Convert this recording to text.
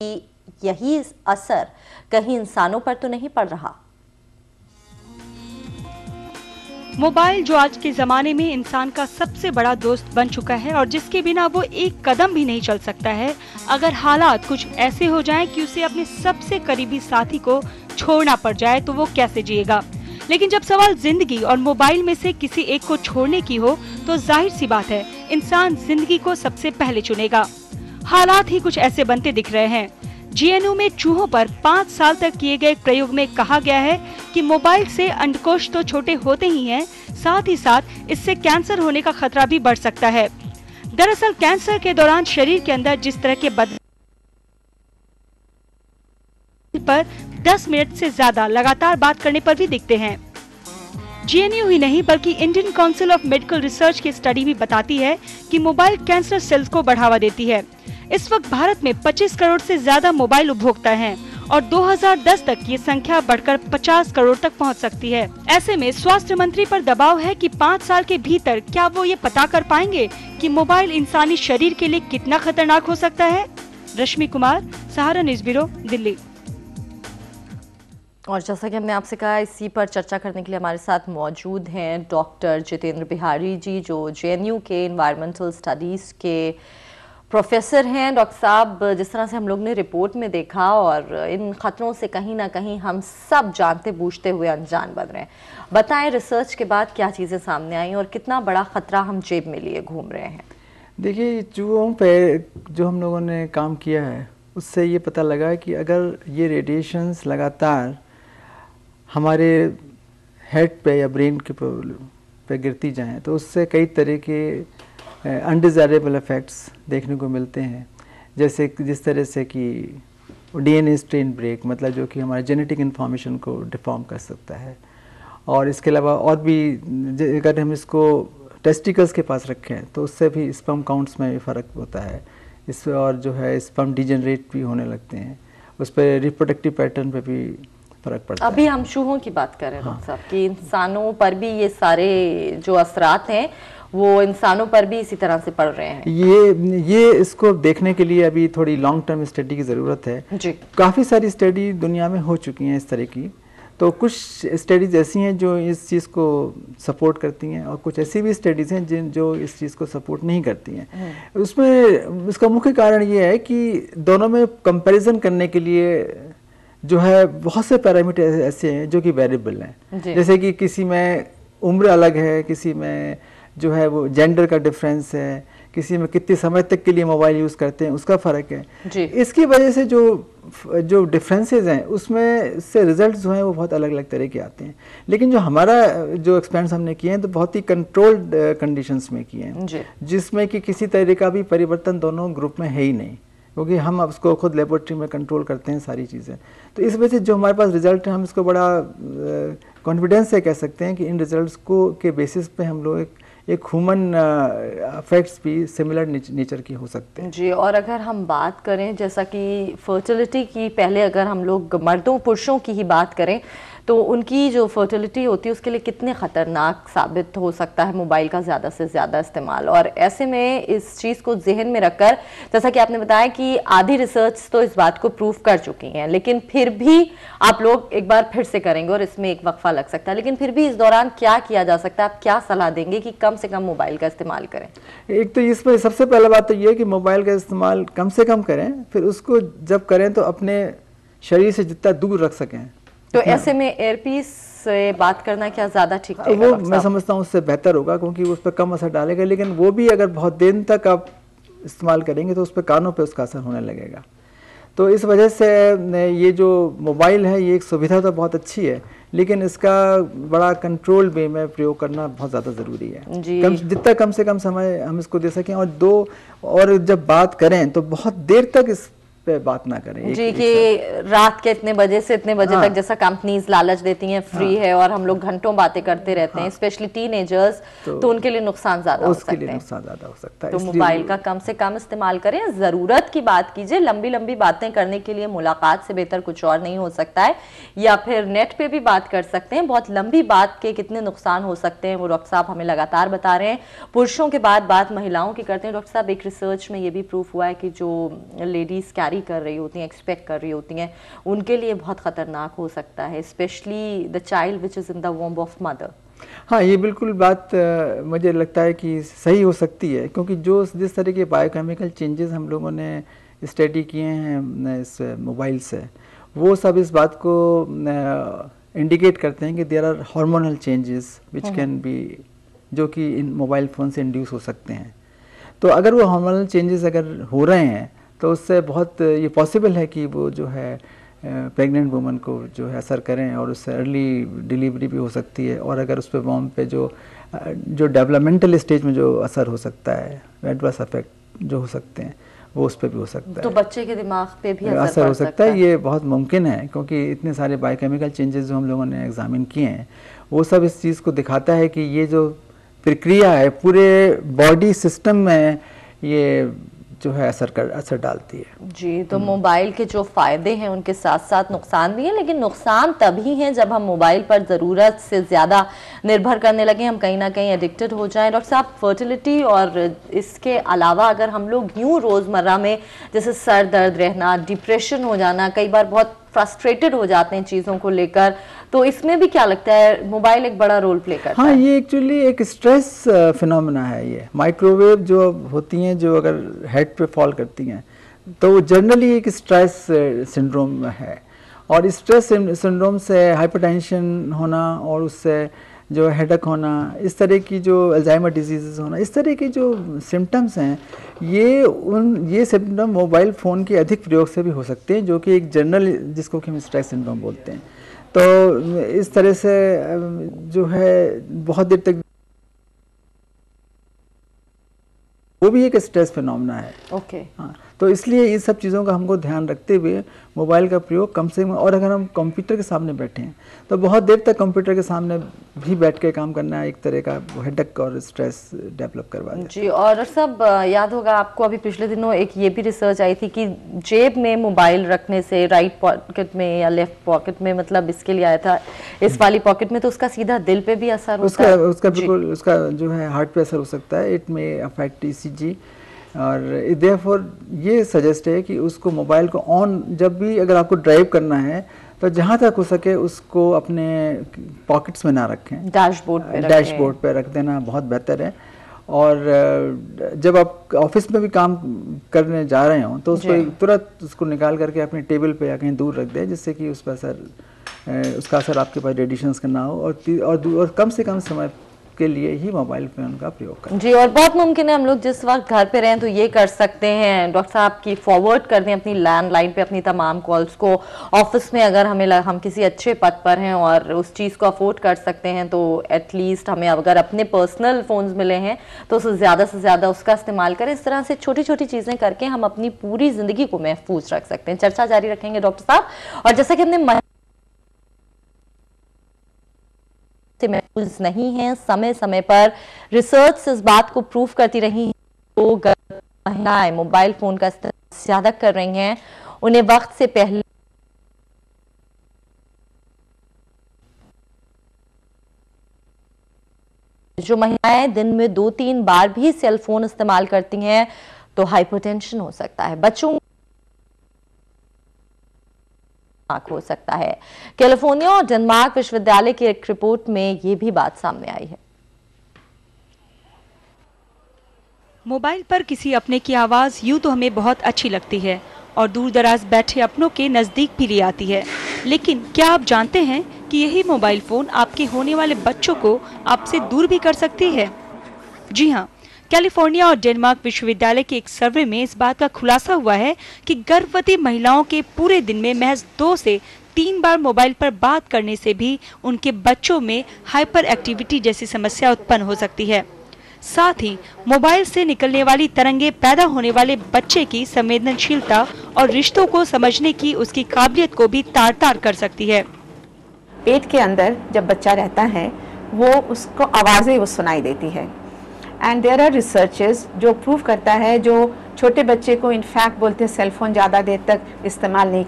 यही असर कहीं इंसानों पर तो नहीं पड़ रहा। मोबाइल जो आज के जमाने में इंसान का सबसे बड़ा दोस्त बन चुका है और जिसके बिना वो एक कदम भी नहीं चल सकता है। अगर हालात कुछ ऐसे हो जाएं कि उसे अपने सबसे करीबी साथी को छोड़ना पड़ जाए तो वो कैसे जिएगा। लेकिन जब सवाल जिंदगी और मोबाइल में से किसी एक को छोड़ने की हो तो जाहिर सी बात है इंसान जिंदगी को सबसे पहले चुनेगा। हालात ही कुछ ऐसे बनते दिख रहे हैं। जेएनयू में चूहों पर 5 साल तक किए गए प्रयोग में कहा गया है कि मोबाइल से अंडकोश तो छोटे होते ही हैं, साथ ही साथ इससे कैंसर होने का खतरा भी बढ़ सकता है। दरअसल कैंसर के दौरान शरीर के अंदर जिस तरह के बदलाव पर 10 मिनट से ज्यादा लगातार बात करने पर भी दिखते हैं। जेएनयू ही नहीं बल्कि Indian council of medical research की स्टडी भी बताती है कि मोबाइल कैंसर सेल्स को बढ़ावा देती है। इस वक्त भारत में 25 करोड़ से ज्यादा मोबाइल उपभोक्ता हैं और 2010 तक ये संख्या बढ़कर 50 करोड़ तक पहुंच सकती है। ऐसे में स्वास्थ्य मंत्री पर दबाव है कि 5 साल के भीतर क्या वो ये पता कर पाएंगे कि मोबाइल इंसानी शरीर के लिए कितना खतरनाक हो सकता है। रश्मि कुमार, सहारा न्यूज़ ब्यूरो, दिल्ली। और जैसा कि हमने आपसे कहा, इसी पर चर्चा करने के लिए हमारे साथ मौजूद हैं डॉक्टर जितेंद्र बिहारी जी, जो जेएनयू के एनवायरमेंटल स्टडीज़ के प्रोफेसर हैं। डॉक्टर साहब, जिस तरह से हम लोग ने रिपोर्ट में देखा और इन खतरों से कहीं ना कहीं हम सब जानते बूझते हुए अनजान बन रहे हैं। बताएं, रिसर्च के बाद क्या चीज़ें सामने आई और कितना बड़ा खतरा हम जेब में लिए घूम रहे हैं। देखिए, चूहों पे जो हम लोगों ने काम किया है उससे ये पता लगा कि अगर ये रेडिएशंस लगातार हमारे हेड पे या ब्रेन के पे गिरती जाएं तो उससे कई तरह के अनडिज़ायरेबल इफ़ेक्ट्स देखने को मिलते हैं। जैसे जिस तरह से कि डीएनए स्ट्रेन ब्रेक, मतलब जो कि हमारे जेनेटिक इन्फॉर्मेशन को डिफॉर्म कर सकता है। और इसके अलावा और भी अगर हम इसको टेस्टिकल्स के पास रखें तो उससे भी स्पर्म काउंट्स में भी फ़र्क होता है। इस और जो है स्पर्म डिजेनरेट भी होने लगते हैं, उस पर रिप्रोडक्टिव पैटर्न पे भी फर्क पड़ता है। अभी हम चूहों की बात कर रहे हैं डॉक्टर साहब कि इंसानों पर भी ये सारे जो असरात हैं वो इंसानों पर भी इसी तरह से पड़ रहे हैं। ये इसको देखने के लिए अभी थोड़ी लॉन्ग टर्म स्टडी की ज़रूरत है जी। काफ़ी सारी स्टडी दुनिया में हो चुकी हैं इस तरह की, तो कुछ स्टडीज़ ऐसी हैं जो इस चीज़ को सपोर्ट करती हैं और कुछ ऐसी भी स्टडीज़ हैं जो इस चीज़ को सपोर्ट नहीं करती हैं। उसमें इसका मुख्य कारण ये है कि दोनों में कंपैरिजन करने के लिए जो है बहुत से पैरामीटर ऐसे हैं जो कि वेरिएबल हैं। जैसे कि किसी में उम्र अलग है, किसी में जो है वो जेंडर का डिफरेंस है, किसी में कितने समय तक के लिए मोबाइल यूज़ करते हैं उसका फ़र्क है। इसकी वजह से जो डिफरेंसेस हैं उसमें से रिजल्ट्स जो हैं वो बहुत अलग अलग तरह के आते हैं। लेकिन जो हमारा जो एक्सपेरिमेंट्स हमने किए हैं तो बहुत ही कंट्रोल्ड कंडीशंस में किए हैं, जिसमें कि किसी तरह का भी परिवर्तन दोनों ग्रुप में है ही नहीं, क्योंकि हम अब उसको खुद लेबोरेटरी में कंट्रोल करते हैं सारी चीज़ें। तो इस वजह से जो हमारे पास रिजल्ट है हम इसको बड़ा कॉन्फिडेंस से कह सकते हैं कि इन रिजल्ट्स को के बेसिस पे हम लोग एक ह्यूमन इफेक्ट्स भी सिमिलर नेचर की हो सकते हैं जी। और अगर हम बात करें जैसा कि फर्टिलिटी की, पहले अगर हम लोग मर्दों पुरुषों की ही बात करें तो उनकी जो फर्टिलिटी होती है उसके लिए कितने ख़तरनाक साबित हो सकता है मोबाइल का ज़्यादा से ज़्यादा इस्तेमाल। और ऐसे में इस चीज़ को जहन में रखकर, जैसा कि आपने बताया कि आधी रिसर्च तो इस बात को प्रूव कर चुकी हैं, लेकिन फिर भी आप लोग एक बार फिर से करेंगे और इसमें एक वक्फा लग सकता है, लेकिन फिर भी इस दौरान क्या किया जा सकता है? आप क्या सलाह देंगे कि कम से कम मोबाइल का इस्तेमाल करें? एक तो इसमें सबसे पहला बात तो ये है कि मोबाइल का इस्तेमाल कम से कम करें, फिर उसको जब करें तो अपने शरीर से जितना दूर रख सकें। तो ऐसे में एयरपीस से बात करना क्या ज़्यादा ठीक है? वो मैं समझता हूँ उससे बेहतर होगा, क्योंकि उस पर कम असर डालेगा। लेकिन वो भी अगर बहुत दिन तक आप इस्तेमाल करेंगे तो उस पर कानों पे उसका असर होने लगेगा। तो इस वजह से ये जो मोबाइल है ये एक सुविधा तो बहुत अच्छी है, लेकिन इसका बड़ा कंट्रोल वे में प्रयोग करना बहुत ज़्यादा ज़रूरी है। जितना कम से कम समय हम इसको दे सकें। और जब बात करें तो बहुत देर तक इस पे बात ना करें जी, कि रात के इतने बजे से इतने बजे तक, जैसा कंपनीज लालच देती हैं फ्री है और हम लोग घंटों बातें करते रहते हैं, स्पेशली टीनेजर्स, तो उनके लिए नुकसान ज्यादा हो सकता है। तो मोबाइल का कम से कम इस्तेमाल करें। जरूरत की बात कीजिए, लंबी लंबी बातें करने के लिए मुलाकात से बेहतर कुछ और नहीं हो सकता है, या फिर नेट पे भी बात कर सकते हैं। बहुत लंबी बात के कितने नुकसान हो सकते हैं वो डॉक्टर साहब हमें लगातार बता रहे हैं। पुरुषों के बाद बात महिलाओं की करते हैं। डॉक्टर साहब, एक रिसर्च में ये भी प्रूफ हुआ है कि जो लेडीज कैरी तैयारी कर रही होती हैं, एक्सपेक्ट कर रही होती हैं, उनके लिए बहुत ख़तरनाक हो सकता है, specially the child which is in the womb of mother. हाँ, ये बिल्कुल बात मुझे लगता है कि सही हो सकती है, क्योंकि जिस तरह के बायोकेमिकल चेंजेस हम लोगों ने स्टडी किए हैं इस मोबाइल से, वो सब इस बात को इंडिकेट करते हैं कि there are hormonal changes which can be, जो कि इन मोबाइल फ़ोन से इंड्यूस हो सकते हैं। तो अगर वो हार्मोनल चेंजेस अगर हो रहे हैं तो उससे बहुत ये पॉसिबल है कि वो जो है प्रेग्नेंट वुमन को जो है असर करें और उससे अर्ली डिलीवरी भी हो सकती है, और अगर उस पर वॉम पे जो डेवलपमेंटल स्टेज में जो असर हो सकता है, एडवर्स इफेक्ट जो हो सकते हैं, वो उस पर भी हो सकता है। तो बच्चे के दिमाग पे भी असर हो सकता है। ये बहुत मुमकिन है, क्योंकि इतने सारे बायोकेमिकल चेंजेस जो हम लोगों ने एग्जामिन किए हैं, वो सब इस चीज़ को दिखाता है कि ये जो प्रक्रिया है पूरे बॉडी सिस्टम में ये जो है असर डालती है। जी, तो मोबाइल के जो फ़ायदे हैं उनके साथ साथ नुकसान भी हैं, लेकिन नुकसान तभी हैं जब हम मोबाइल पर ज़रूरत से ज़्यादा निर्भर करने लगे, हम कहीं ना कहीं एडिक्टेड हो जाएं। डॉक्टर साहब, फर्टिलिटी और इसके अलावा अगर हम लोग यूँ रोज़मर्रा में जैसे सर दर्द रहना, डिप्रेशन हो जाना, कई बार बहुत फ्रस्ट्रेटेड हो जाते हैं चीज़ों को लेकर, तो इसमें भी क्या लगता है मोबाइल एक बड़ा रोल प्ले करता है? हाँ, ये एक्चुअली एक स्ट्रेस फिनोमेना है। ये माइक्रोवेव जो होती हैं, जो अगर हेड पे फॉल करती हैं, तो वो जनरली एक स्ट्रेस सिंड्रोम है, और स्ट्रेस सिंड्रोम से हाइपरटेंशन होना और उससे जो हेडेक होना, इस तरह की जो अल्जाइमर डिजीज़ होना, इस तरह के जो सिम्टम्स हैं, ये सिम्टम मोबाइल फ़ोन के अधिक प्रयोग से भी हो सकते हैं, जो कि एक जनरल, जिसको कि हम स्ट्रेस सिंड्रोम बोलते हैं। तो इस तरह से जो है बहुत देर तक वो भी एक स्ट्रेस फिनोमेना है। ओके। हाँ, तो इसलिए इन सब चीज़ों का हमको ध्यान रखते हुए मोबाइल का प्रयोग कम से कम, और अगर हम कंप्यूटर के सामने बैठे हैं तो बहुत देर तक कंप्यूटर के सामने भी बैठ के काम करना एक तरह का हेडेक और स्ट्रेस डेवलप करवा देता है। जी, और सब याद होगा आपको, अभी पिछले दिनों एक ये भी रिसर्च आई थी कि जेब में मोबाइल रखने से, राइट पॉकेट में या लेफ्ट पॉकेट में, मतलब इसके लिए आया था इस वाली पॉकेट में, तो उसका सीधा दिल पे भी असर होता है। उसका बिल्कुल, उसका जो है हार्ट पे असर हो सकता है। इट में अफेक्ट ECG, और देयरफॉर ये सजेस्ट है कि उसको मोबाइल को ऑन, जब भी अगर आपको ड्राइव करना है तो जहाँ तक हो सके उसको अपने पॉकेट्स में ना रखें, डैशबोर्ड पे रख देना बहुत बेहतर है। और जब आप ऑफिस में भी काम करने जा रहे हो तो उसको तुरंत उसको निकाल करके अपने टेबल पे या कहीं दूर रख दें, जिससे कि उस पर उसका असर आपके पास रेडिएशंस का ना हो, और कम से कम समय के लिए ही मोबाइल फोन का प्रयोग करें। जी, और बहुत मुमकिन है हम लोग जिस वक्त घर पे रहें तो ये कर सकते हैं डॉक्टर साहब की फॉरवर्ड कर दें अपनी लैंडलाइन पे अपनी तमाम कॉल्स को। ऑफिस में अगर हम किसी अच्छे पद पर हैं और उस चीज़ को अफोर्ड कर सकते हैं, तो एटलीस्ट हमें अगर अपने पर्सनल फोन्स मिले हैं तो से ज़्यादा उसका इस्तेमाल करें। इस तरह से छोटी छोटी चीज़ें करके हम अपनी पूरी ज़िंदगी को महफूज रख सकते हैं। चर्चा जारी रखेंगे डॉक्टर साहब, और जैसा कि हमने महफूज नहीं है, समय समय पर रिसर्च इस बात को प्रूव करती रही है, तो महिलाएं मोबाइल फोन का इस्तेमाल ज्यादा कर रही हैं, उन्हें वक्त से पहले जो महिलाएं दिन में 2-3 बार भी सेल फोन इस्तेमाल करती हैं तो हाइपरटेंशन हो सकता है, बच्चों हो सकता है। कैलिफोर्निया और डेनमार्क विश्वविद्यालय की एक रिपोर्ट में यह भी बात सामने आई है। मोबाइल पर किसी अपने की आवाज यूं तो हमें बहुत अच्छी लगती है और दूर दराज बैठे अपनों के नजदीक भी ले आती है, लेकिन क्या आप जानते हैं कि यही मोबाइल फोन आपके होने वाले बच्चों को आपसे दूर भी कर सकती है? जी हाँ, कैलिफोर्निया और डेनमार्क विश्वविद्यालय के एक सर्वे में इस बात का खुलासा हुआ है कि गर्भवती महिलाओं के पूरे दिन में महज 2 से 3 बार मोबाइल पर बात करने से भी उनके बच्चों में हाइपर एक्टिविटी जैसी समस्या उत्पन्न हो सकती है। साथ ही मोबाइल से निकलने वाली तरंगे पैदा होने वाले बच्चे की संवेदनशीलता और रिश्तों को समझने की उसकी काबिलियत को भी तार-तार कर सकती है। पेट के अंदर जब बच्चा रहता है वो उसको आवाज़ें वो सुनाई देती है, एंड देयर आर रिसर्चेस जो प्रूव करता है जो छोटे बच्चे को इनफैक्ट बोलते हैं सेलफोन ज़्यादा देर तक इस्तेमाल नहीं